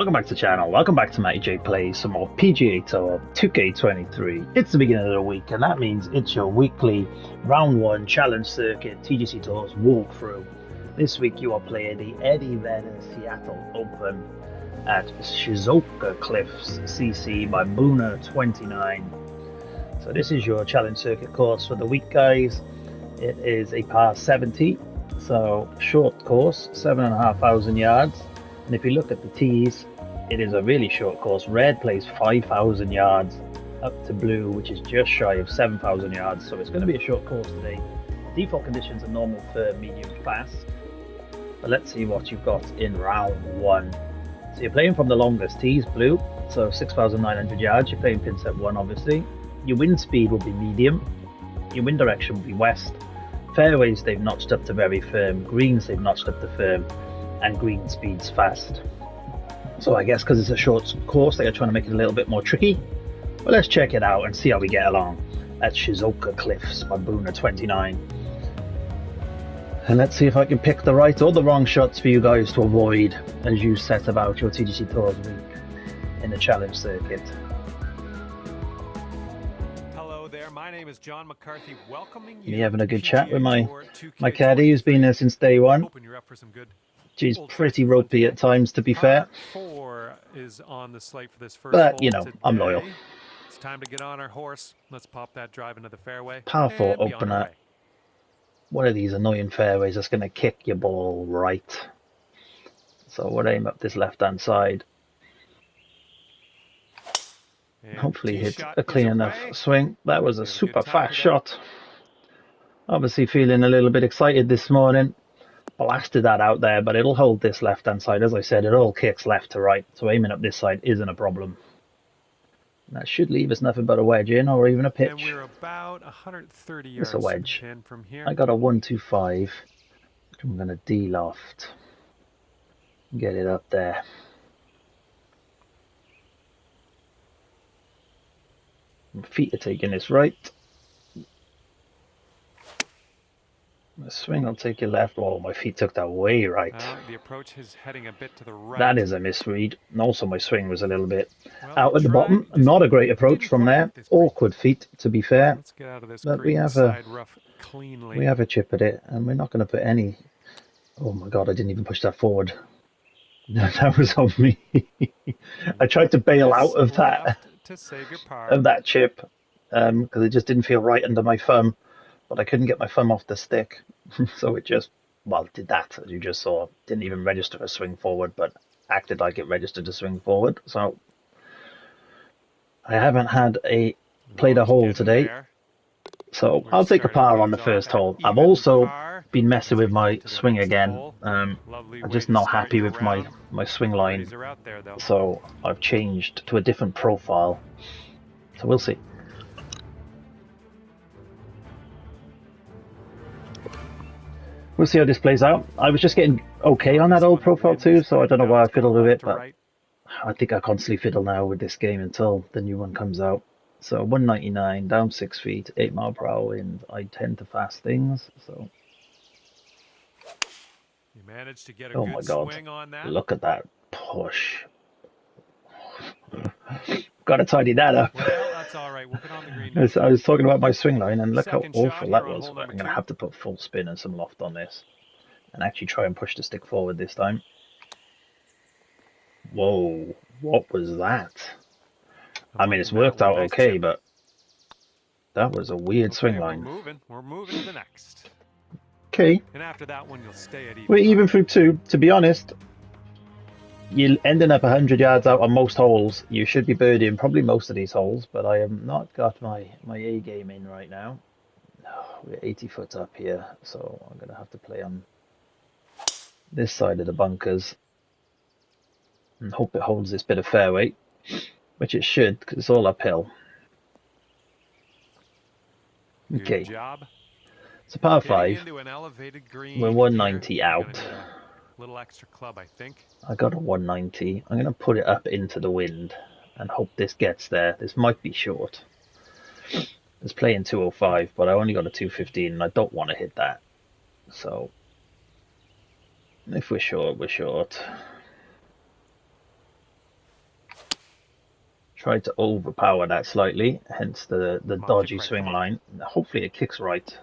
Welcome back to the channel, welcome back to Matty J Plays some more PGA Tour 2K23. It's the beginning of the week and that means it's your weekly round 1 challenge circuit TGC Tours walkthrough. This week you are playing the Eddie Vedder Seattle Open at Shizuoka Cliffs CC by Buna29. So this is your challenge circuit course for the week, guys. It is a par 70, so short course, 7,500 yards. And if you look at the tees, it is a really short course. Red plays 5,000 yards up to blue, which is just shy of 7,000 yards. So it's going to be a short course today. Default conditions are normal, firm, medium, fast. But let's see what you've got in round 1. So you're playing from the longest tees, blue, so 6,900 yards. You're playing pin set 1, obviously. Your wind speed will be medium. Your wind direction will be west. Fairways they've notched up to very firm. Greens they've notched up to firm. And green speeds fast. So I guess because it's a short course, they are trying to make it a little bit more tricky. But let's check it out and see how we get along at Shizuoka Cliffs by Buna29. And let's see if I can pick the right or the wrong shots for you guys to avoid as you set about your TGC Tours week in the challenge circuit. Hello there, my name is John McCarthy, welcoming you. Me having a good chat with my caddy who's been there since day one. Hoping you're up for some good. She's pretty ropey at times, to be fair. 4 is on the slate for this first but, you know, today. I'm loyal. It's time to get on our horse. Let's pop that drive into the fairway. Par 4 opener. One of these annoying fairways that's going to kick your ball right. So we'll aim up this left-hand side. And hopefully hit a clean enough swing. That was a super fast shot. Obviously feeling a little bit excited this morning. Blasted that out there, but it'll hold this left hand side. As I said, it all kicks left to right, so aiming up this side isn't a problem. And that should leave us nothing but a wedge in, or even a pitch. And we're about 130 yards it's a wedge. from here. I got a 125. I'm going to de-loft. Get it up there. My feet are taking this right. The swing will take you left. Oh, my feet took that way right. The approach is heading a bit to the right. That is a misread. And also my swing was a little bit out at the bottom. Not a great approach from there. Awkward feet, to be fair. Let's get out of this but we have a chip at it, and we're not going to put any. Oh my god, I didn't even push that forward. That was on me. I tried to bail out of that chip because it just didn't feel right under my thumb. But I couldn't get my thumb off the stick, so it just, well, did that, as you just saw. Didn't even register a swing forward, but acted like it registered a swing forward. So I haven't played a hole today, so I'll take a par on the first hole. I've also been messing with my swing again. I'm just not happy with my swing line, so I've changed to a different profile. So we'll see. We'll see how this plays out. I was just getting okay on that old profile too, so I don't know why I fiddled with it, but I think I constantly fiddle now with this game until the new one comes out. So 199, down 6 feet, 8 mile per hour wind. I tend to fast things, so. You managed to get a good swing on that. Look at that push. Got to tidy that up. Well, that's all right. We'll get on the green. I was talking about my swing line, and look how awful that was. I'm going to have to put full spin and some loft on this, and actually try and push the stick forward this time. Whoa, what was that? I mean, it's worked out okay, but that was a weird swing line. We're moving to the next. Okay. And after that one, you'll stay at even. We're even through 2. To be honest, you're ending up 100 yards out on most holes. You should be birdieing probably most of these holes, but I have not got my A game in right now. We're 80 foot up here, so I'm going to have to play on this side of the bunkers and hope it holds this bit of fairway, which it should because it's all uphill. Okay, it's a par 5. We're 190 out. Little extra club, I think. I got a 190. I'm going to put it up into the wind and hope this gets there. This might be short. It's playing 205, but I only got a 215 and I don't want to hit that. So if we're short, we're short. Tried to overpower that slightly, hence the Come on, kick dodgy right, swing come on. line. Hopefully it kicks right.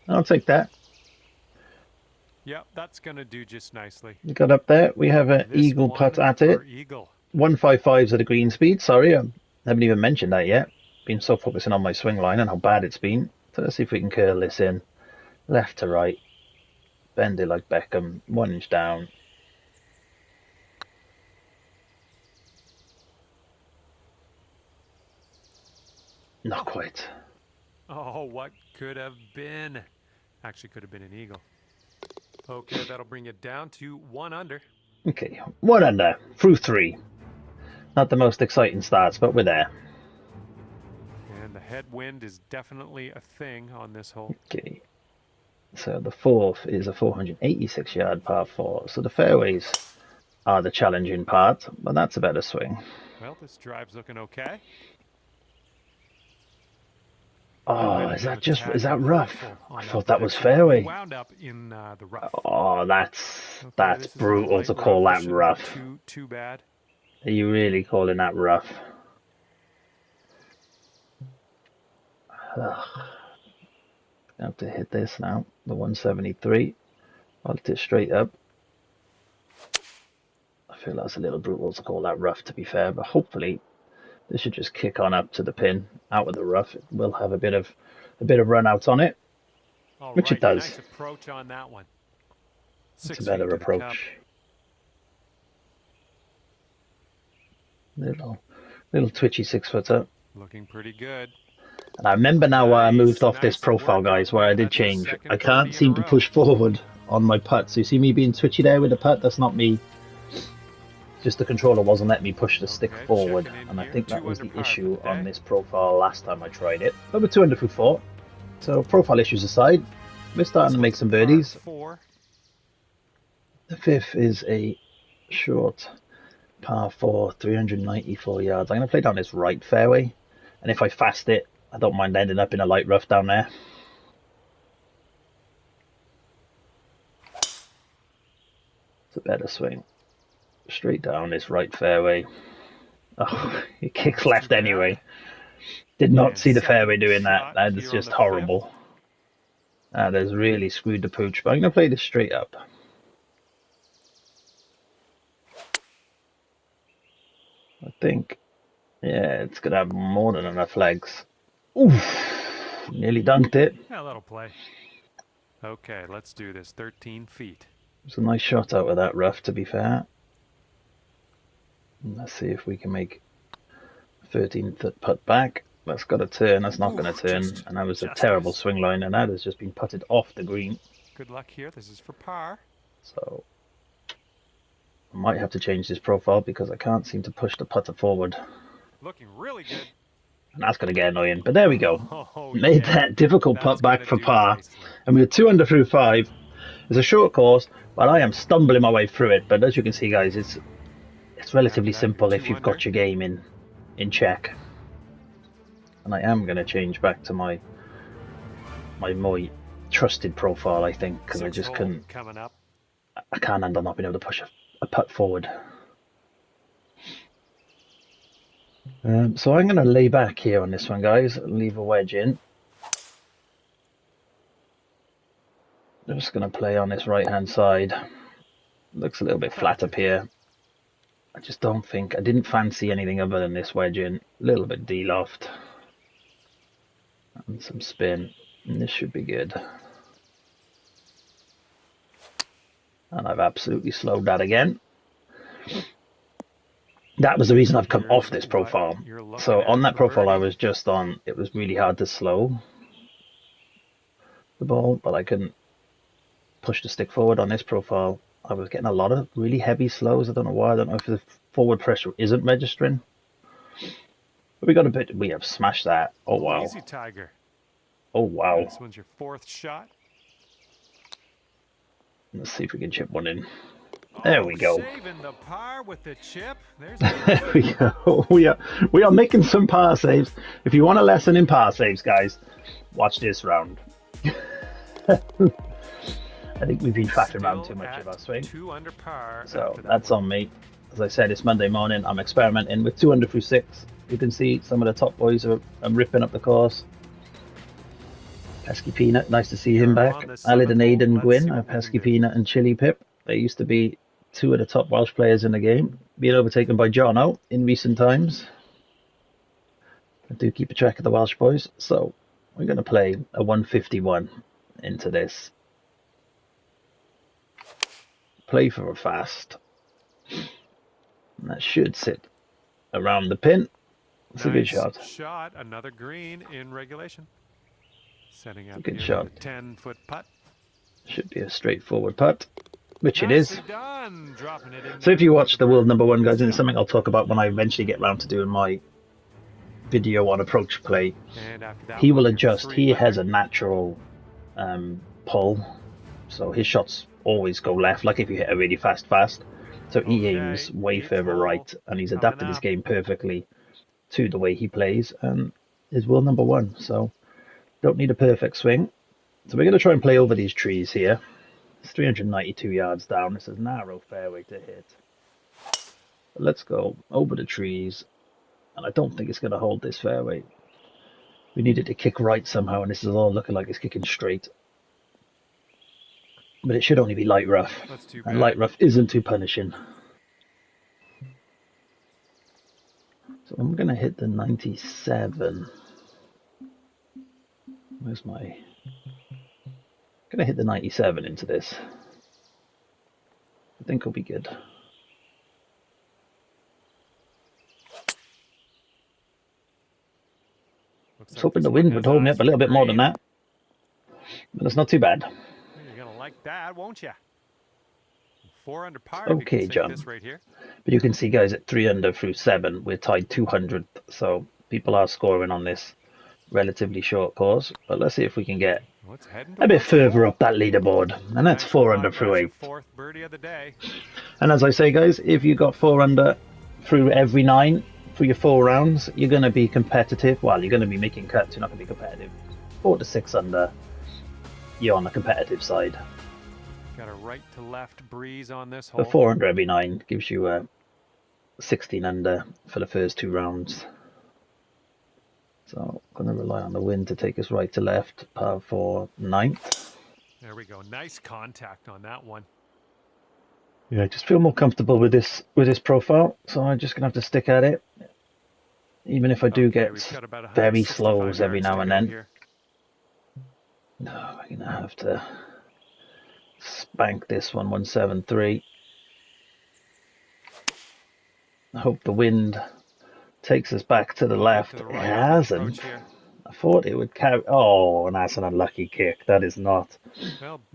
I'll take that. Yep, that's gonna do just nicely. Got up there. We have an This eagle one putt at for it. eagle. 155's at a green speed. Sorry, I haven't even mentioned that yet. Been so focusing on my swing line and how bad it's been. So let's see if we can curl this in. Left to right. Bend it like Beckham. 1 inch down. Not quite. Oh, what could have been? Actually, could have been an eagle. Okay, that'll bring it down to 1 under. Okay, 1 under. Through 3. Not the most exciting starts, but we're there. And the headwind is definitely a thing on this hole. Okay. So the fourth is a 486 yard par 4. So the fairways are the challenging part, but that's a better swing. Well, this drive's looking okay. Oh, is that rough? I thought that was prediction. fairway. We wound up in the rough. Oh, that's this is brutal light to call rough. that rough. Too bad. Are you really calling that rough? Ugh. I have to hit this now. The 173. I'll hit it straight up. I feel that's a little brutal to call that rough, to be fair, but hopefully this should just kick on up to the pin, out of the rough. It will have a bit of run out on it, which it does. Nice approach on that one. It's a better approach. Little twitchy 6-footer. Looking pretty good. And I remember now I moved off this profile, guys, where I did change. I can't seem to push forward on my putt. So you see me being twitchy there with the putt? That's not me. Just the controller wasn't letting me push the stick forward, and I think that was the issue on this profile last time I tried it. But we're 2 under through 4, so profile issues aside, we're starting to make some birdies. The fifth is a short par 4, 394 yards. I'm going to play down this right fairway, and if I fast it, I don't mind ending up in a light rough down there. It's a better swing. Straight down this right fairway. Oh, it kicks left anyway. Did not see the fairway doing that. That is just horrible. That has really screwed the pooch. But I'm going to play this straight up. I think, yeah, it's going to have more than enough legs. Oof! Nearly dunked it. Yeah, that'll play. Okay, let's do this. 13 feet. It's a nice shot out of that rough, to be fair. Let's see if we can make a 13-foot putt back. That's got to turn. That's not going to turn. And that was a terrible swing line, and that has just been putted off the green. Good luck here. This is for par. So I might have to change this profile because I can't seem to push the putter forward. Looking really good. And that's going to get annoying. But there we go. Made that difficult putt back for par. Nicely. And we were 2 under through 5. It's a short course, but I am stumbling my way through it. But as you can see, guys, it's relatively simple if you've got your game in check. And I am going to change back to my more trusted profile, I think, because I just couldn't. I can't handle not being able to push a putt forward. So I'm going to lay back here on this one, guys. Leave a wedge in. I'm just going to play on this right-hand side. Looks a little bit flat up here. I just don't think, I didn't fancy anything other than this wedge in. A little bit de-loft. And some spin. And this should be good. And I've absolutely slowed that again. That was the reason I've come off this profile. So on that profile I was just on, it was really hard to slow the ball, but I couldn't push the stick forward. On this profile I was getting a lot of really heavy slows. I don't know why. I don't know if the forward pressure isn't registering. But we got a bit. We have smashed that. Oh wow! Easy, Tiger. Oh wow! This one's your 4th shot. Let's see if we can chip one in. There we go. Saving the par with the chip. There we go. We are making some par saves. If you want a lesson in par saves, guys, watch this round. I think we've been faffing around too much of our swing. 2 under par. So that's on me. As I said, it's Monday morning. I'm experimenting with 200 through 6. You can see some of the top boys are ripping up the course. Pesky Peanut, nice to see him back. Alid and Aidan Gwyn, Pesky Peanut and Chili Pip. They used to be two of the top Welsh players in the game, being overtaken by Jono in recent times. I do keep a track of the Welsh boys, so we're going to play a 151 into this. Play for a fast. And that should sit around the pin. It's a good shot. Shot, another green in regulation. Setting up a good here shot. A 10-foot putt. Should be a straightforward putt, which it is. Done. Dropping it in. So if you watch the world number one, guys, and it's something I'll talk about when I eventually get around to doing my video on approach play, he will adjust. He has a natural pull, so his shots always go left, like if you hit a really fast, so he aims way further right, and he's adapted his game perfectly to the way he plays, and is world number one, so don't need a perfect swing. So we're going to try and play over these trees here. It's 392 yards down. This is a narrow fairway to hit. But let's go over the trees, and I don't think it's going to hold this fairway. We need it to kick right somehow, and this is all looking like it's kicking straight. But it should only be light rough, and light rough isn't too punishing. So I'm going to hit the 97. Where's my... I'm going to hit the 97 into this. I think it'll be good. I was hoping the wind would hold me up a little bit more than that. But it's not too bad. You're going to like that, won't you? 4 under par. Okay, John. Right here. But you can see, guys, at 3 under through 7, we're tied 200th. So people are scoring on this relatively short course. But let's see if we can get a bit further up that leaderboard. And that's 4 under through 8. And as I say, guys, if you got 4 under through every 9 for your 4 rounds, you're going to be competitive. Well, you're going to be making cuts. You're not going to be competitive. 4 to 6 under, you're on the competitive side. Got a right to left breeze on this hole. But 4 under every 9 gives you 16 under for the first 2 rounds. So I'm going to rely on the wind to take us right to left, par 4, 9th. There we go. Nice contact on that one. Yeah, I just feel more comfortable with this profile, so I'm just going to have to stick at it. Even if I do get very slows every now and then. No, I'm going to have to spank this one, 173. I hope the wind takes us back to the left. It hasn't. I thought it would carry. Oh, and that's an unlucky kick. That is not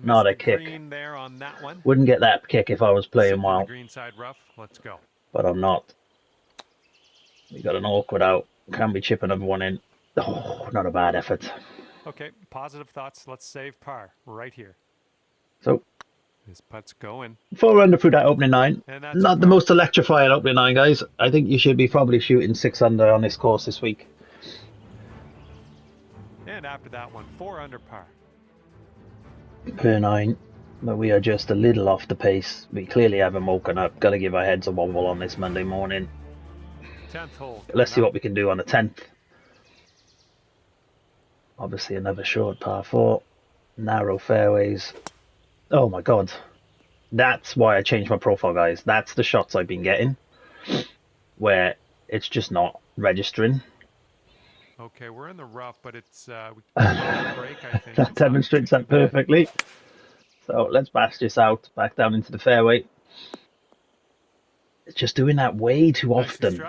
a kick. There on that one. Wouldn't get that kick if I was playing well. Green side rough. Let's go. But I'm not. We got an awkward out. Can we chip another one in? Oh, not a bad effort. Okay, positive thoughts. Let's save par right here. So this putt's going. 4 under through that opening 9. Not the most electrifying opening 9, guys. I think you should be probably shooting 6 under on this course this week. And after that one, 4 under par. Per 9. But we are just a little off the pace. We clearly haven't woken up. Got to give our heads a wobble on this Monday morning. 10th hole. Let's see what we can do on the 10th. Obviously another short par 4. Narrow fairways. Oh my god. That's why I changed my profile, guys. That's the shots I've been getting. Where it's just not registering. Okay, we're in the rough, but it's we can break, I think. That demonstrates that perfectly. So let's bash this out, back down into the fairway. It's just doing that way too often.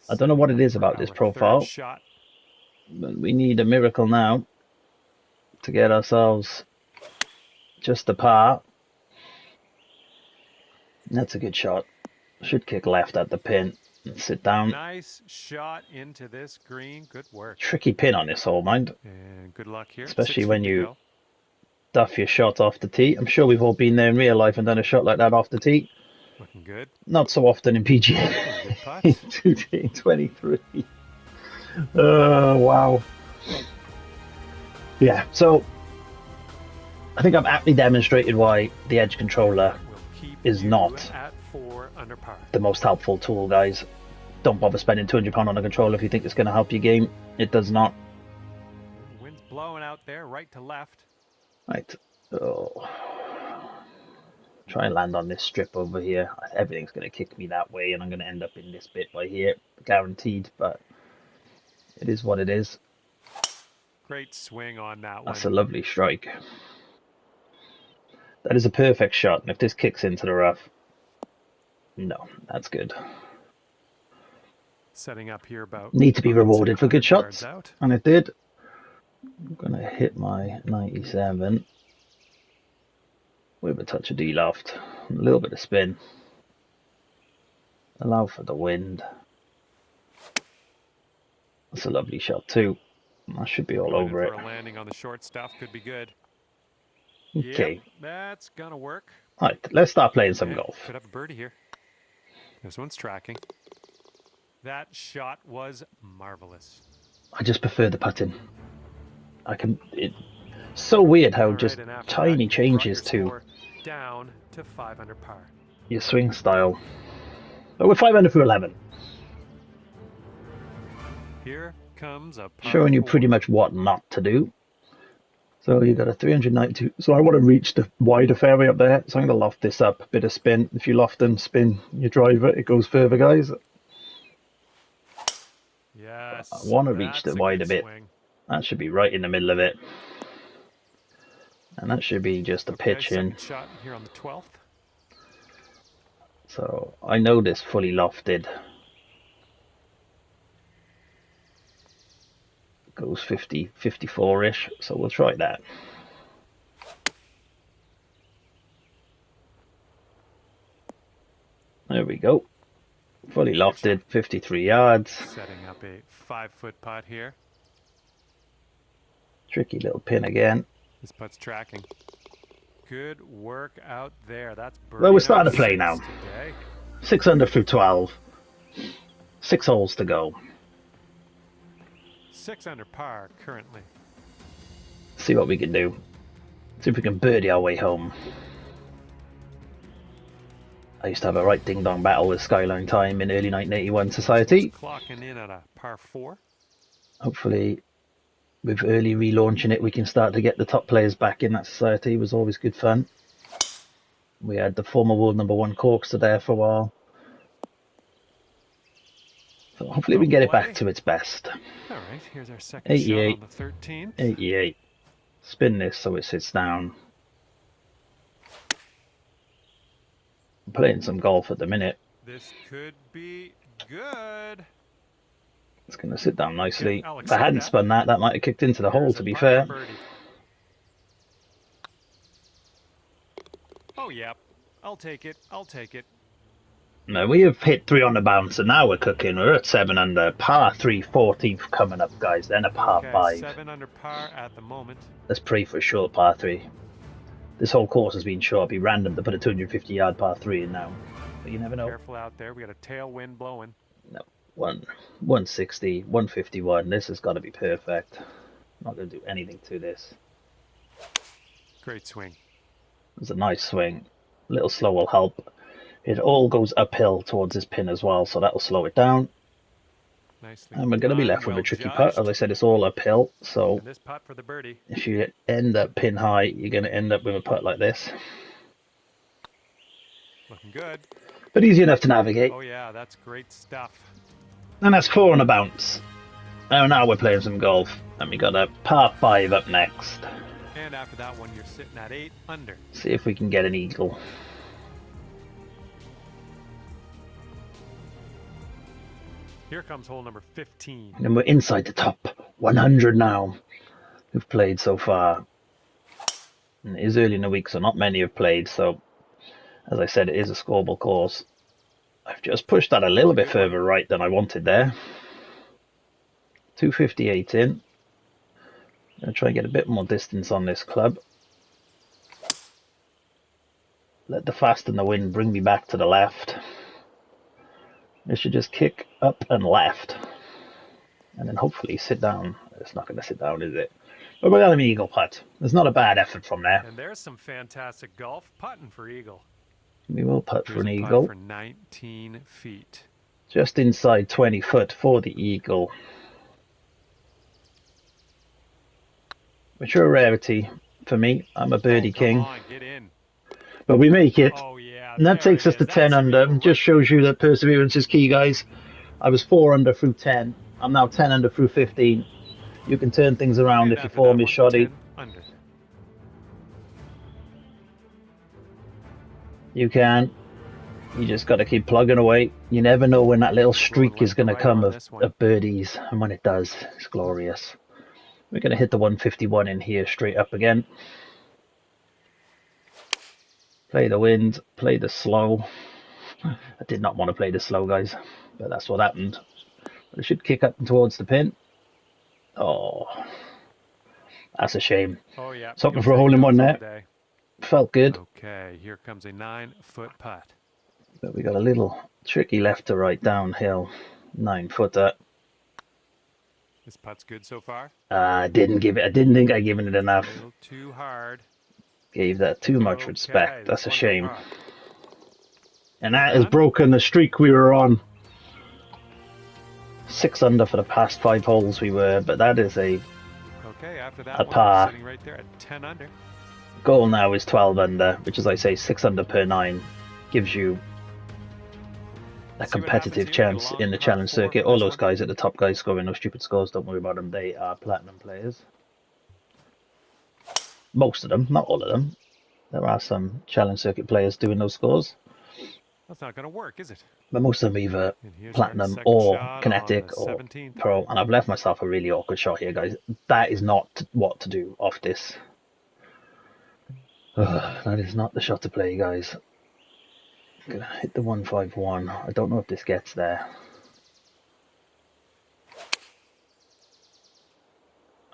I don't know what it is about this profile. But we need a miracle now to get ourselves just a par. That's a good shot. Should kick left at the pin and sit down. Nice shot into this green. Good work. Tricky pin on this hole, mind. And good luck here. Especially when you duff your shot off the tee. I'm sure we've all been there in real life and done a shot like that off the tee. Looking good. Not so often in PGA. In 2K23. Wow. Yeah, so I think I've aptly demonstrated why the Edge controller is not under par. the most helpful tool, guys. Don't bother spending £200 on a controller if you think it's going to help your game. It does not. Wind's blowing out there, right to left. Right. Oh. Try and land on this strip over here. Everything's going to kick me that way, and I'm going to end up in this bit by here, guaranteed. But it is what it is. Great swing on that one. That's a lovely strike. That is a perfect shot. And if this kicks into the rough, no, that's good. Setting up here about. Need to be rewarded for good shots, out. and it did. I'm going to hit my 97 with a touch of D-loft, a little bit of spin. Allow for the wind. That's a lovely shot too. I should be all over it. A landing on the short stuff could be good. Okay. Yep, that's gonna work. Alright, let's start playing some golf. Could have a birdie here. This one's tracking. That shot was marvelous. I just prefer the putting. It's so weird how just tiny changes to down to 5 under par. Your swing style. But we're 5 under for 11. Here comes a par showing you 4. pretty much what not to do. So you got a 392. So I want to reach the wider fairway up there. So I'm going to loft this up. A bit of spin. If you loft and spin your driver, it goes further, guys. Yes. I want to reach the wider bit. That should be right in the middle of it. And that should be just a pitch in. Shot here on the 12th. So I know this fully lofted. Goes 50, 54-ish. So we'll try that. There we go. Fully lofted, 53 yards. Setting up a 5-foot putt here. Tricky little pin again. This putt's tracking. Good work out there. That's well, we're starting to play now. Today. 6 under through 12. 6 holes to go. 6 under par currently. See what we can do. See if we can birdie our way home. I used to have a right ding-dong battle with Skyline Time in early 1981 society. Clocking in at a par 4. Hopefully, with early relaunching it, we can start to get the top players back in that society. It was always good fun. We had the former world #1 Corkster there for a while. So hopefully we can get it back to its best. All right, here's our second 88. Shot on the 13th. 88. Spin this so it sits down. I'm playing some golf at the minute. This could be good. It's going to sit down nicely. If I hadn't spun that, that might have kicked into the hole, to be fair. Oh, yeah. I'll take it. I'll take it. No, we have hit 3 on the bounce, and now we're cooking. We're at 7 under. Par 3, 14th coming up, guys. Then a par 5. 7 under par at the moment. Let's pray for a short par 3. This whole course has been short. It'd be random to put a 250-yard par 3 in now. But you never know. Careful out there. We got a tailwind blowing. No. 160, 151. This has got to be perfect. I'm not going to do anything to this. Great swing. It's a nice swing. A little slow will help. It all goes uphill towards this pin as well, so that will slow it down. Nicely and we're going to be left with a tricky putt. As I said, it's all uphill, so this putt for the birdie. If you end up pin high, you're going to end up with a putt like this. Looking good. But easy enough to navigate. Oh yeah, that's great stuff. And that's 4 on a bounce. Oh, now we're playing some golf. And we got a par 5 up next. And after that one, you're sitting at 8 under. See if we can get an eagle. Here comes hole number 15. And we're inside the top 100 now who've played so far. And it is early in the week, so not many have played. So, as I said, it is a scoreable course. I've just pushed that a little bit further right than I wanted there. 258 in. I'm going to try and get a bit more distance on this club. Let the fast and the wind bring me back to the left. It should just kick up and left. And then hopefully sit down. It's not going to sit down, is it? But we got an eagle putt. There's not a bad effort from there. And there's some fantastic golf putting for eagle. We will putt for Here's an a putt eagle. for 19 feet. Just inside 20 foot for the eagle. Which are a rarity for me. I'm a birdie king. Come on, get in. But we make it. Oh yeah, And that takes us to 10 under. Just shows you that perseverance is key, guys. I was 4 under through 10. I'm now 10 under through 15. You can turn things around if your form is shoddy. 10 under. You can. You just got to keep plugging away. You never know when that little streak is going to come of birdies. And when it does, it's glorious. We're going to hit the 151 in here straight up again. Play the wind, play the slow. I did not want to play the slow, guys, but that's what happened. But it should kick up towards the pin. Oh, that's a shame. Oh yeah, something for a hole in one there. Today. Felt good. Okay, here comes a 9-foot putt. But we got a little tricky left to right downhill. 9-footer. This putt's good so far. I didn't think I given it enough. A little too hard. Gave that too much respect. That's a shame. And that has broken the streak we were on. 6 under for the past 5 holes we were, but that is a after that par. Sitting right there at 10 under. Goal now is 12 under, which, as I say, 6 under per 9 gives you a competitive chance in the challenge circuit. All those guys at the top, guys scoring those stupid scores, don't worry about them. They are platinum players. Most of them, not all of them. There are some challenge circuit players doing those scores. That's not going to work, is it? But most of them either platinum or kinetic or pro. And I've left myself a really awkward shot here, guys. That is not what to do off this. That is not the shot to play, guys. I'm going to hit the 151. I don't know if this gets there.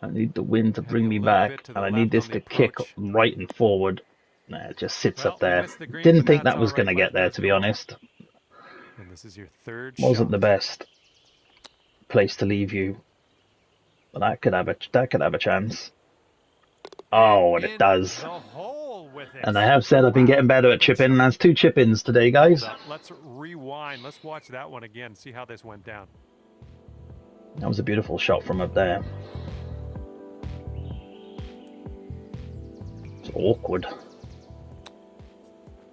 I need the wind to bring me back, and I need this to kick right and forward. Nah, it just sits up there. Didn't think that was going to get there, to be honest. And this is your third Wasn't the best place to leave you, but that could have a chance. Oh, and it does. And I have said I've been getting better at chipping, and that's 2 chip-ins today, guys. Let's rewind. Let's watch that one again. See how this went down. That was a beautiful shot from up there. It's awkward.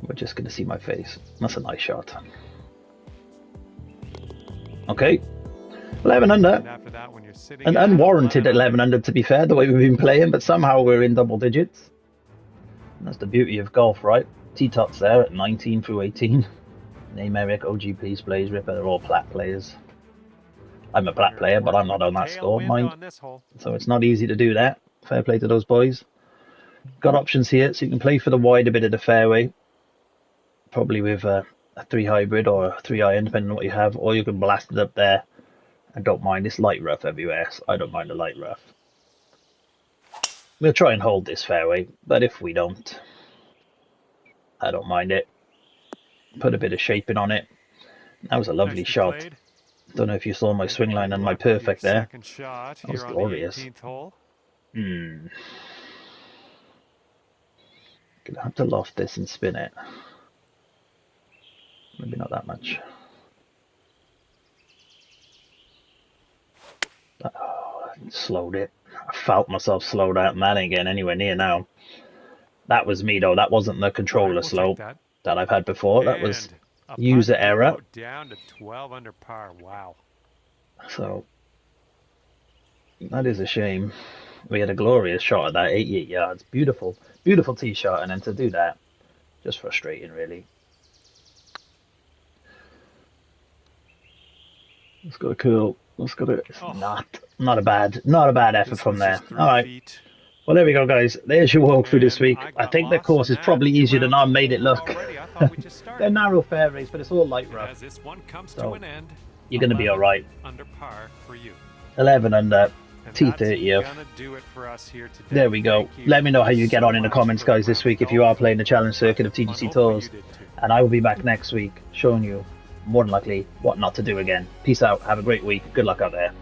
We're just going to see my face. That's a nice shot. Okay. 11 under. And after that, when you're sitting An unwarranted 11 under, to be fair, the way we've been playing, but somehow we're in double digits. And that's the beauty of golf, right? T-Tots there at 19 through 18. Name Eric, OG Please Plays, Ripper, they're all plat players. I'm a plat player, but I'm not on that score, mind. So it's not easy to do that. Fair play to those boys. Got options here, so you can play for the wider bit of the fairway. Probably with a 3 hybrid or a 3 iron, depending on what you have. Or you can blast it up there. I don't mind. It's light rough everywhere, so I don't mind the light rough. We'll try and hold this fairway, but if we don't, I don't mind it. Put a bit of shaping on it. That was a lovely shot. Don't know if you saw my swing line and my perfect there. That was glorious. Gonna have to loft this and spin it. Maybe not that much. Oh, I slowed it. I felt myself slowed out, and that ain't getting anywhere near now. That was me, though. That wasn't the controller slope that I've had before. That was user error. Down to 12 under par. Wow. So that is a shame. We had a glorious shot at that 88 yards. Beautiful, beautiful tee shot, and then to do that, just frustrating, really. Let's go to cool. Let's go to not a bad effort from there. All right. Well, there we go, guys. There's your walkthrough this week. I think the course is probably easier than I made it look. They're narrow fairways, but it's all light rough. So you're going to be all right. 11 under, T30th. There we go. Let me know how you get on in the comments, guys, this week if you are playing the challenge circuit of TGC Tours. And I will be back next week showing you, more than likely, what not to do again. Peace out. Have a great week. Good luck out there.